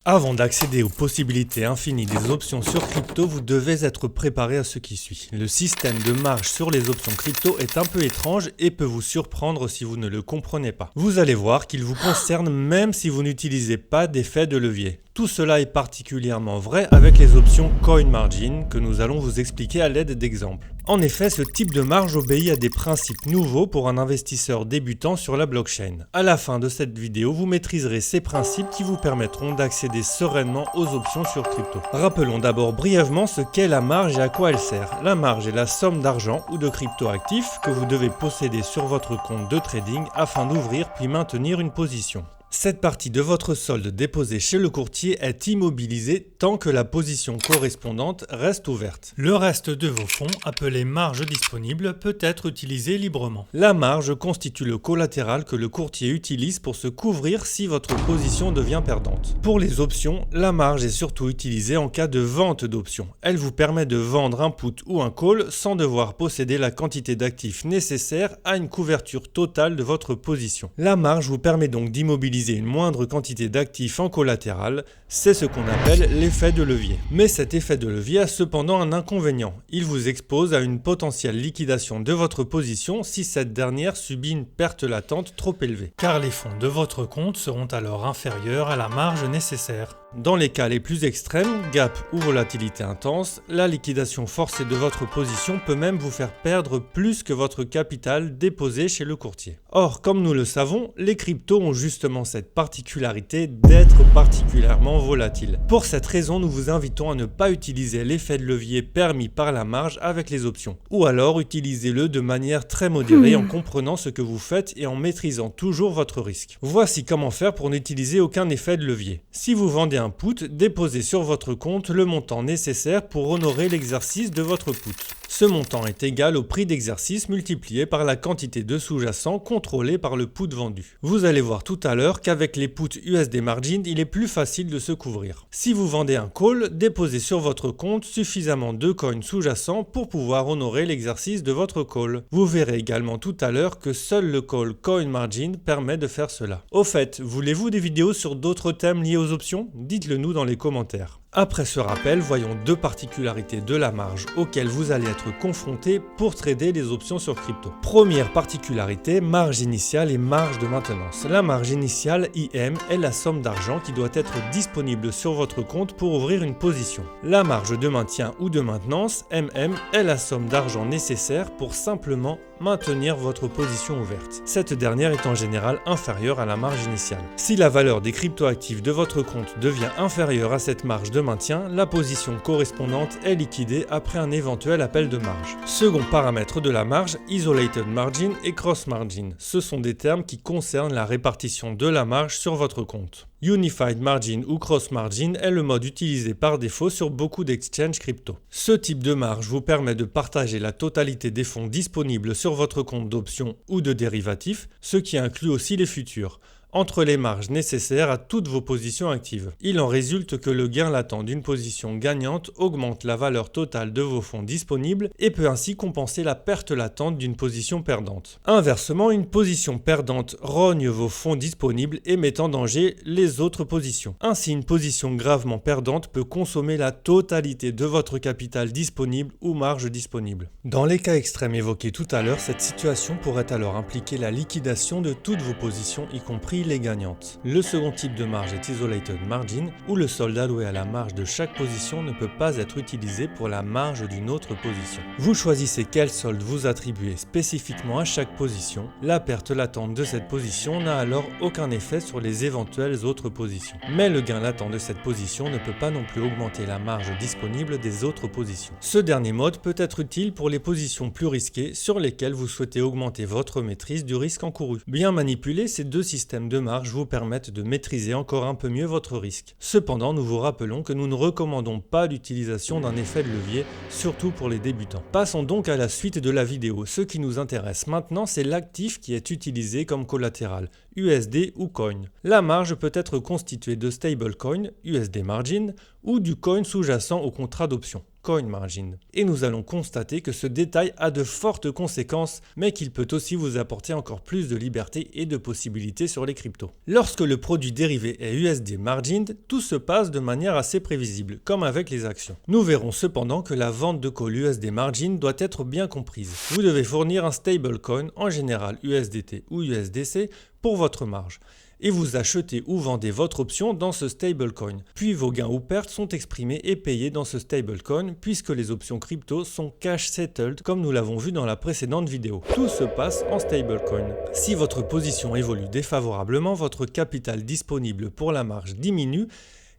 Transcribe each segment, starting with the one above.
Avant d'accéder aux possibilités infinies des options sur crypto, vous devez être préparé à ce qui suit. Le système de marge sur les options crypto est un peu étrange et peut vous surprendre si vous ne le comprenez pas. Vous allez voir qu'il vous concerne même si vous n'utilisez pas d'effet de levier. Tout cela est particulièrement vrai avec les options Coin Margin que nous allons vous expliquer à l'aide d'exemples. En effet, ce type de marge obéit à des principes nouveaux pour un investisseur débutant sur la blockchain. À la fin de cette vidéo, vous maîtriserez ces principes qui vous permettront d'accéder sereinement aux options sur crypto. Rappelons d'abord brièvement ce qu'est la marge et à quoi elle sert. La marge est la somme d'argent ou de crypto-actifs que vous devez posséder sur votre compte de trading afin d'ouvrir puis maintenir une position. Cette partie de votre solde déposé chez le courtier est immobilisée tant que la position correspondante reste ouverte. Le reste de vos fonds, appelé marge disponible, peut être utilisé librement. La marge constitue le collatéral que le courtier utilise pour se couvrir si votre position devient perdante. Pour les options, la marge est surtout utilisée en cas de vente d'options. Elle vous permet de vendre un put ou un call sans devoir posséder la quantité d'actifs nécessaire à une couverture totale de votre position. La marge vous permet donc d'immobiliser une moindre quantité d'actifs en collatéral, c'est ce qu'on appelle l'effet de levier. Mais cet effet de levier a cependant un inconvénient. Il vous expose à une potentielle liquidation de votre position si cette dernière subit une perte latente trop élevée. Car les fonds de votre compte seront alors inférieurs à la marge nécessaire. Dans les cas les plus extrêmes, gap ou volatilité intense, la liquidation forcée de votre position peut même vous faire perdre plus que votre capital déposé chez le courtier. Or, comme nous le savons, les cryptos ont justement cette particularité d'être particulièrement volatiles. Pour cette raison, nous vous invitons à ne pas utiliser l'effet de levier permis par la marge avec les options. Ou alors, utilisez-le de manière très modérée en comprenant ce que vous faites et en maîtrisant toujours votre risque. Voici comment faire pour n'utiliser aucun effet de levier. Si vous vendez un put, déposez sur votre compte le montant nécessaire pour honorer l'exercice de votre put. Ce montant est égal au prix d'exercice multiplié par la quantité de sous-jacent contrôlée par le put vendu. Vous allez voir tout à l'heure qu'avec les puts USD Margin, il est plus facile de se couvrir. Si vous vendez un call, déposez sur votre compte suffisamment de coins sous-jacents pour pouvoir honorer l'exercice de votre call. Vous verrez également tout à l'heure que seul le call Coin Margin permet de faire cela. Au fait, voulez-vous des vidéos sur d'autres thèmes liés aux options ? Dites-le nous dans les commentaires. Après ce rappel, voyons deux particularités de la marge auxquelles vous allez être confronté pour trader les options sur crypto. Première particularité, marge initiale et marge de maintenance. La marge initiale, IM, est la somme d'argent qui doit être disponible sur votre compte pour ouvrir une position. La marge de maintien ou de maintenance, MM, est la somme d'argent nécessaire pour simplement maintenir votre position ouverte. Cette dernière est en général inférieure à la marge initiale. Si la valeur des cryptoactifs de votre compte devient inférieure à cette marge de maintien, la position correspondante est liquidée après un éventuel appel de marge. Second paramètre de la marge, Isolated Margin et Cross Margin. Ce sont des termes qui concernent la répartition de la marge sur votre compte. Unified Margin ou Cross Margin est le mode utilisé par défaut sur beaucoup d'exchanges crypto. Ce type de marge vous permet de partager la totalité des fonds disponibles sur votre compte d'options ou de dérivatifs, ce qui inclut aussi les futurs, entre les marges nécessaires à toutes vos positions actives. Il en résulte que le gain latent d'une position gagnante augmente la valeur totale de vos fonds disponibles et peut ainsi compenser la perte latente d'une position perdante. Inversement, une position perdante rogne vos fonds disponibles et met en danger les autres positions. Ainsi, une position gravement perdante peut consommer la totalité de votre capital disponible ou marge disponible. Dans les cas extrêmes évoqués tout à l'heure, cette situation pourrait alors impliquer la liquidation de toutes vos positions, y compris les gagnantes. Le second type de marge est Isolated Margin, où le solde alloué à la marge de chaque position ne peut pas être utilisé pour la marge d'une autre position. Vous choisissez quel solde vous attribuez spécifiquement à chaque position. La perte latente de cette position n'a alors aucun effet sur les éventuelles autres positions. Mais le gain latent de cette position ne peut pas non plus augmenter la marge disponible des autres positions. Ce dernier mode peut être utile pour les positions plus risquées sur lesquelles vous souhaitez augmenter votre maîtrise du risque encouru. Bien manipuler, ces deux systèmes de marge vous permettent de maîtriser encore un peu mieux votre risque. Cependant, nous vous rappelons que nous ne recommandons pas l'utilisation d'un effet de levier, surtout pour les débutants. Passons donc à la suite de la vidéo. Ce qui nous intéresse maintenant, c'est l'actif qui est utilisé comme collatéral, USD ou coin. La marge peut être constituée de stablecoin, USD margin, ou du coin sous-jacent au contrat d'option. coin margin. Et nous allons constater que ce détail a de fortes conséquences, mais qu'il peut aussi vous apporter encore plus de liberté et de possibilités sur les cryptos. Lorsque le produit dérivé est USD margined, tout se passe de manière assez prévisible, comme avec les actions. Nous verrons cependant que la vente de call USD margin doit être bien comprise. Vous devez fournir un stablecoin, en général USDT ou USDC, pour votre marge. Et vous achetez ou vendez votre option dans ce stablecoin. Puis vos gains ou pertes sont exprimés et payés dans ce stablecoin puisque les options crypto sont cash settled comme nous l'avons vu dans la précédente vidéo. Tout se passe en stablecoin. Si votre position évolue défavorablement, votre capital disponible pour la marge diminue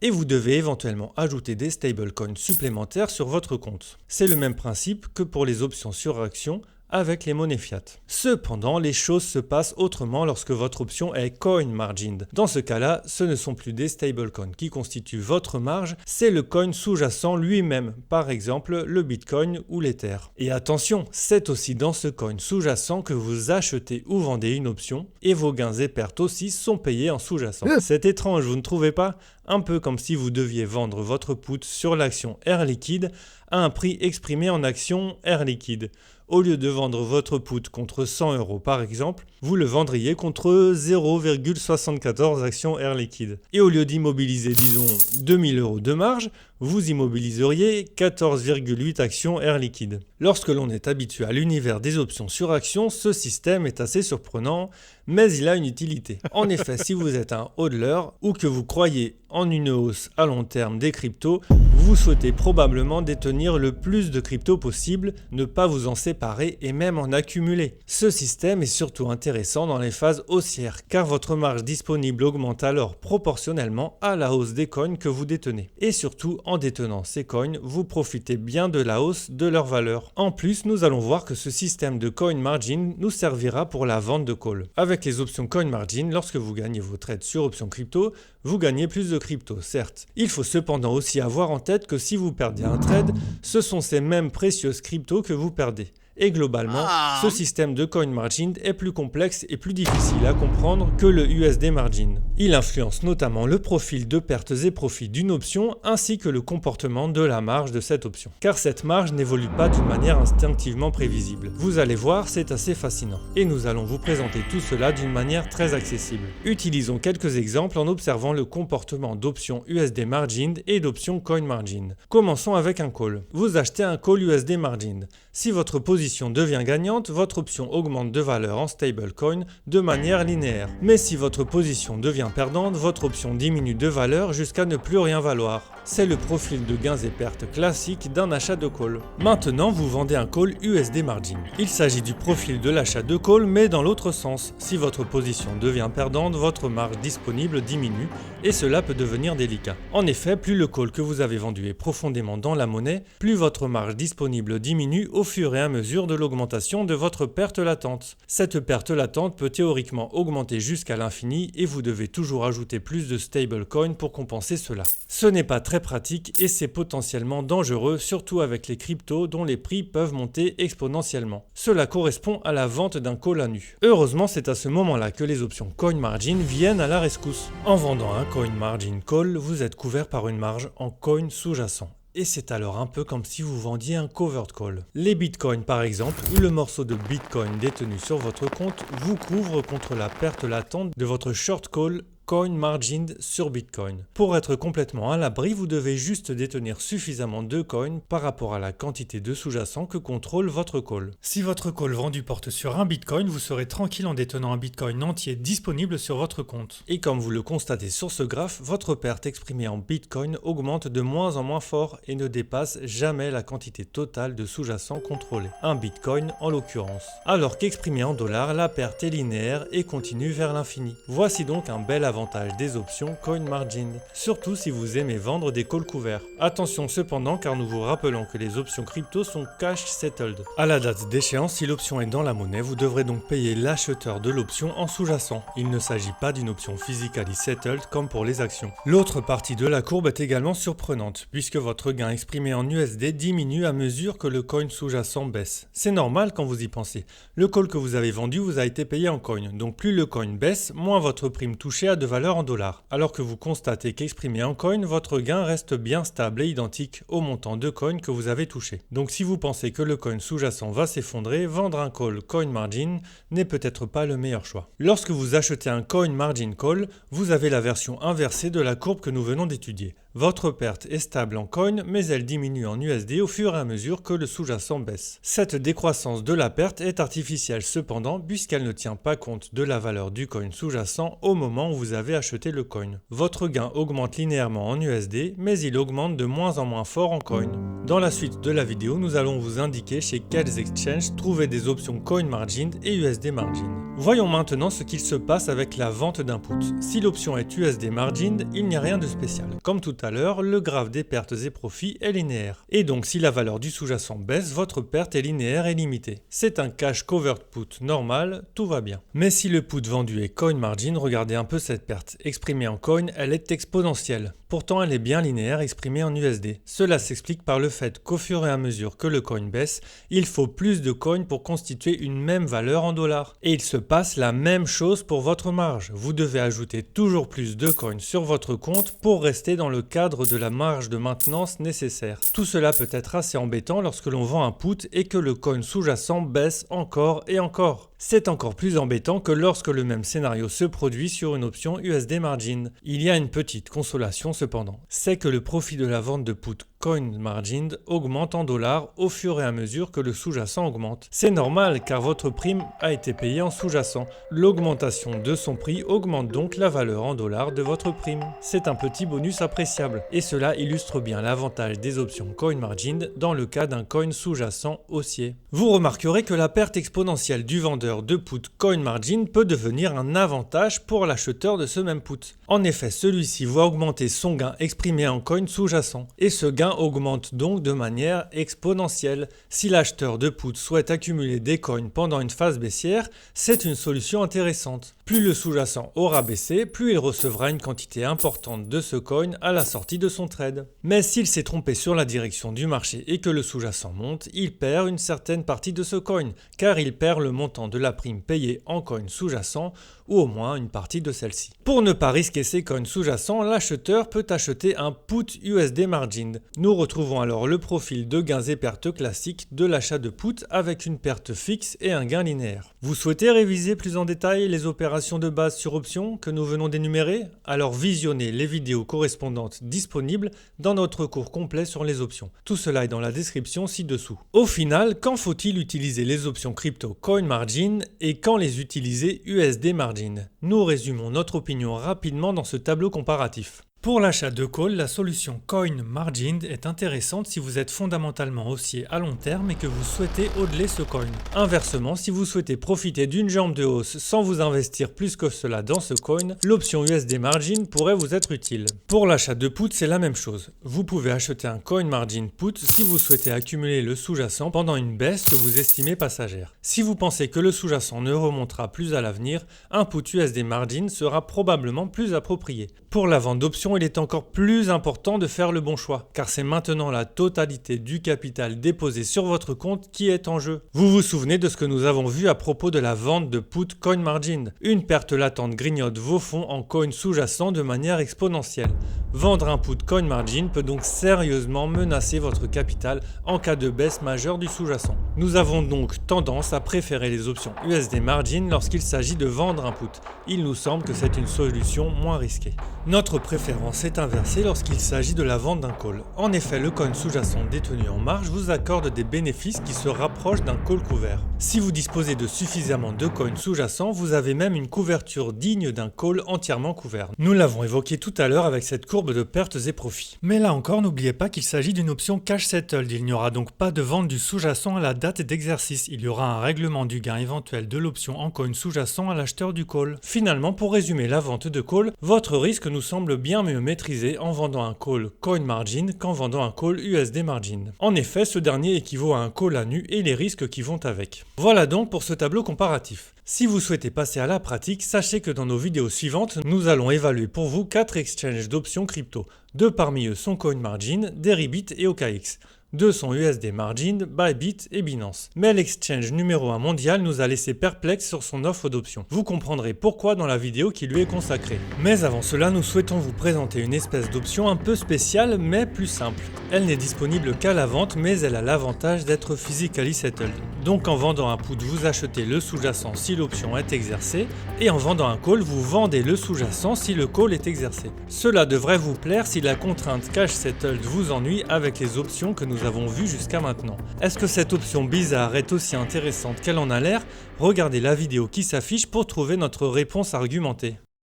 et vous devez éventuellement ajouter des stablecoins supplémentaires sur votre compte. C'est le même principe que pour les options sur actions avec les monnaies fiat. Cependant, les choses se passent autrement lorsque votre option est coin margined. Dans ce cas-là, ce ne sont plus des stablecoins qui constituent votre marge, c'est le coin sous-jacent lui-même, par exemple le Bitcoin ou l'Ether. Et attention, c'est aussi dans ce coin sous-jacent que vous achetez ou vendez une option, et vos gains et pertes aussi sont payés en sous-jacent. C'est étrange, vous ne trouvez pas ? Un peu comme si vous deviez vendre votre put sur l'action Air Liquide à un prix exprimé en action Air Liquide. Au lieu de vendre votre put contre 100 € par exemple, vous le vendriez contre 0,74 actions Air Liquide. Et au lieu d'immobiliser, disons, 2000 € de marge, vous immobiliseriez 14,8 actions Air Liquide. Lorsque l'on est habitué à l'univers des options sur actions, ce système est assez surprenant, mais il a une utilité. En effet, si vous êtes un hodler ou que vous croyez en une hausse à long terme des cryptos, vous souhaitez probablement détenir le plus de cryptos possible, ne pas vous en séparer et même en accumuler. Ce système est surtout intéressant dans les phases haussières, car votre marge disponible augmente alors proportionnellement à la hausse des coins que vous détenez. Et surtout, en détenant ces coins, vous profitez bien de la hausse de leur valeur. En plus, nous allons voir que ce système de coin margin nous servira pour la vente de call. Avec les options coin margin, lorsque vous gagnez vos trades sur options crypto, vous gagnez plus de crypto, certes. Il faut cependant aussi avoir en tête que si vous perdez un trade, ce sont ces mêmes précieuses cryptos que vous perdez. Et globalement, ce système de coin margin est plus complexe et plus difficile à comprendre que le USD margin. Il influence notamment le profil de pertes et profits d'une option ainsi que le comportement de la marge de cette option. Car cette marge n'évolue pas d'une manière instinctivement prévisible. Vous allez voir, c'est assez fascinant. Et nous allons vous présenter tout cela d'une manière très accessible. Utilisons quelques exemples en observant le comportement d'options USD margin et d'options coin margin. Commençons avec un call. Vous achetez un call USD margin. Si votre position devient gagnante, votre option augmente de valeur en stablecoin de manière linéaire. Mais si votre position devient perdante, votre option diminue de valeur jusqu'à ne plus rien valoir. C'est le profil de gains et pertes classique d'un achat de call. Maintenant, vous vendez un call USD margin. Il s'agit du profil de l'achat de call, mais dans l'autre sens. Si votre position devient perdante, votre marge disponible diminue et cela peut devenir délicat. En effet, plus le call que vous avez vendu est profondément dans la monnaie, plus votre marge disponible diminue au fur et à mesure de l'augmentation de votre perte latente. Cette perte latente peut théoriquement augmenter jusqu'à l'infini et vous devez toujours ajouter plus de stablecoin pour compenser cela. Ce n'est pas très pratique et c'est potentiellement dangereux, surtout avec les cryptos dont les prix peuvent monter exponentiellement. Cela correspond à la vente d'un call à nu. Heureusement, c'est à ce moment-là que les options coin margin viennent à la rescousse. En vendant un coin margin call, vous êtes couvert par une marge en coin sous-jacent. Et c'est alors un peu comme si vous vendiez un covered call. Les bitcoins par exemple, ou le morceau de bitcoin détenu sur votre compte, vous couvre contre la perte latente de votre short call coin margined sur Bitcoin. Pour être complètement à l'abri, vous devez juste détenir suffisamment de coins par rapport à la quantité de sous-jacent que contrôle votre call. Si votre call vendu porte sur un Bitcoin, vous serez tranquille en détenant un Bitcoin entier disponible sur votre compte. Et comme vous le constatez sur ce graphe, votre perte exprimée en Bitcoin augmente de moins en moins fort et ne dépasse jamais la quantité totale de sous-jacent contrôlé. Un Bitcoin en l'occurrence. Alors qu'exprimée en dollars, la perte est linéaire et continue vers l'infini. Voici donc un bel avantage des options coin margin, surtout si vous aimez vendre des calls couverts. Attention cependant car nous vous rappelons que les options crypto sont cash settled. À la date d'échéance, si l'option est dans la monnaie, vous devrez donc payer l'acheteur de l'option en sous-jacent. Il ne s'agit pas d'une option physically settled comme pour les actions. L'autre partie de la courbe est également surprenante, puisque votre gain exprimé en USD diminue à mesure que le coin sous-jacent baisse. C'est normal quand vous y pensez. Le call que vous avez vendu vous a été payé en coin, donc plus le coin baisse, moins votre prime touchée a de valeur en dollars, alors que vous constatez qu'exprimé en coin, votre gain reste bien stable et identique au montant de coin que vous avez touché. Donc si vous pensez que le coin sous-jacent va s'effondrer, vendre un call coin margin n'est peut-être pas le meilleur choix. Lorsque vous achetez un coin margin call, vous avez la version inversée de la courbe que nous venons d'étudier. Votre perte est stable en coin, mais elle diminue en USD au fur et à mesure que le sous-jacent baisse. Cette décroissance de la perte est artificielle cependant, puisqu'elle ne tient pas compte de la valeur du coin sous-jacent au moment où vous avez acheté le coin. Votre gain augmente linéairement en USD, mais il augmente de moins en moins fort en coin. Dans la suite de la vidéo, nous allons vous indiquer chez quels exchanges trouver des options coin margin et USD margin. Voyons maintenant ce qu'il se passe avec la vente d'un put. Si l'option est USD margin, il n'y a rien de spécial. Comme tout à l'heure, le graphe des pertes et profits est linéaire. Et donc si la valeur du sous-jacent baisse, votre perte est linéaire et limitée. C'est un cash covered put normal, tout va bien. Mais si le put vendu est coin margin, regardez un peu cette perte. Exprimée en coin, elle est exponentielle. Pourtant, elle est bien linéaire exprimée en USD. Cela s'explique par le fait qu'au fur et à mesure que le coin baisse, il faut plus de coins pour constituer une même valeur en dollars. Et il se passe la même chose pour votre marge. Vous devez ajouter toujours plus de coins sur votre compte pour rester dans le cadre de la marge de maintenance nécessaire. Tout cela peut être assez embêtant lorsque l'on vend un put et que le coin sous-jacent baisse encore et encore. C'est encore plus embêtant que lorsque le même scénario se produit sur une option USD margin. Il y a une petite consolation cependant, c'est que le profit de la vente de put coin margin augmente en dollars au fur et à mesure que le sous-jacent augmente. C'est normal car votre prime a été payée en sous-jacent. L'augmentation de son prix augmente donc la valeur en dollars de votre prime. C'est un petit bonus appréciable et cela illustre bien l'avantage des options coin margin dans le cas d'un coin sous-jacent haussier. Vous remarquerez que la perte exponentielle du vendeur de put coin margin peut devenir un avantage pour l'acheteur de ce même put. En effet, celui-ci voit augmenter son gain exprimé en coin sous-jacent et ce gain augmente donc de manière exponentielle. Si l'acheteur de put souhaite accumuler des coins pendant une phase baissière, c'est une solution intéressante. Plus le sous-jacent aura baissé, plus il recevra une quantité importante de ce coin à la sortie de son trade. Mais s'il s'est trompé sur la direction du marché et que le sous-jacent monte, il perd une certaine partie de ce coin, car il perd le montant de la prime payée en coin sous-jacent, ou au moins une partie de celle-ci. Pour ne pas risquer ces coins sous-jacents, l'acheteur peut acheter un put USD margin. Nous retrouvons alors le profil de gains et pertes classique de l'achat de put avec une perte fixe et un gain linéaire. Vous souhaitez réviser plus en détail les opérations de base sur options que nous venons d'énumérer? Alors visionnez les vidéos correspondantes disponibles dans notre cours complet sur les options. Tout cela est dans la description ci-dessous. Au final, quand faut-il utiliser les options crypto coin margin et quand les utiliser USD margin? Nous résumons notre opinion rapidement dans ce tableau comparatif. Pour l'achat de call, la solution coin margin est intéressante si vous êtes fondamentalement haussier à long terme et que vous souhaitez hodler ce coin. Inversement, si vous souhaitez profiter d'une jambe de hausse sans vous investir plus que cela dans ce coin, l'option USD margin pourrait vous être utile. Pour l'achat de put, c'est la même chose. Vous pouvez acheter un coin margin put si vous souhaitez accumuler le sous-jacent pendant une baisse que vous estimez passagère. Si vous pensez que le sous-jacent ne remontera plus à l'avenir, un put USD margin sera probablement plus approprié. Pour la vente d'options, il est encore plus important de faire le bon choix, car c'est maintenant la totalité du capital déposé sur votre compte qui est en jeu. Vous vous souvenez de ce que nous avons vu à propos de la vente de put coin margin. Une perte latente grignote vos fonds en coin sous-jacent de manière exponentielle. Vendre un put coin margin peut donc sérieusement menacer votre capital en cas de baisse majeure du sous-jacent. Nous avons donc tendance à préférer les options USD margin lorsqu'il s'agit de vendre un put. Il nous semble que c'est une solution moins risquée. Notre préférence est inversée lorsqu'il s'agit de la vente d'un call. En effet, le coin sous-jacent détenu en marge vous accorde des bénéfices qui se rapprochent d'un call couvert. Si vous disposez de suffisamment de coins sous-jacents, vous avez même une couverture digne d'un call entièrement couvert. Nous l'avons évoqué tout à l'heure avec cette courbe de pertes et profits. Mais là encore, n'oubliez pas qu'il s'agit d'une option cash settled. Il n'y aura donc pas de vente du sous-jacent à la date d'exercice. Il y aura un règlement du gain éventuel de l'option en coin sous-jacent à l'acheteur du call. Finalement, pour résumer la vente de call, votre risque nous semble bien mieux maîtrisé en vendant un call coin margin qu'en vendant un call USD margin. En effet, ce dernier équivaut à un call à nu et les risques qui vont avec. Voilà donc pour ce tableau comparatif. Si vous souhaitez passer à la pratique, sachez que dans nos vidéos suivantes, nous allons évaluer pour vous 4 exchanges d'options crypto. Deux parmi eux sont CoinMargin, Deribit et OKX. Deux sont USD Margin, Bybit et Binance. Mais l'exchange numéro 1 mondial nous a laissé perplexes sur son offre d'options. Vous comprendrez pourquoi dans la vidéo qui lui est consacrée. Mais avant cela, nous souhaitons vous présenter une espèce d'option un peu spéciale mais plus simple. Elle n'est disponible qu'à la vente, mais elle a l'avantage d'être physically settled. Donc en vendant un put, vous achetez le sous-jacent si l'option est exercée, et en vendant un call, vous vendez le sous-jacent si le call est exercé. Cela devrait vous plaire si la contrainte cash settled vous ennuie avec les options que nous avons vues jusqu'à maintenant. Est-ce que cette option bizarre est aussi intéressante qu'elle en a l'air? Regardez la vidéo qui s'affiche pour trouver notre réponse argumentée.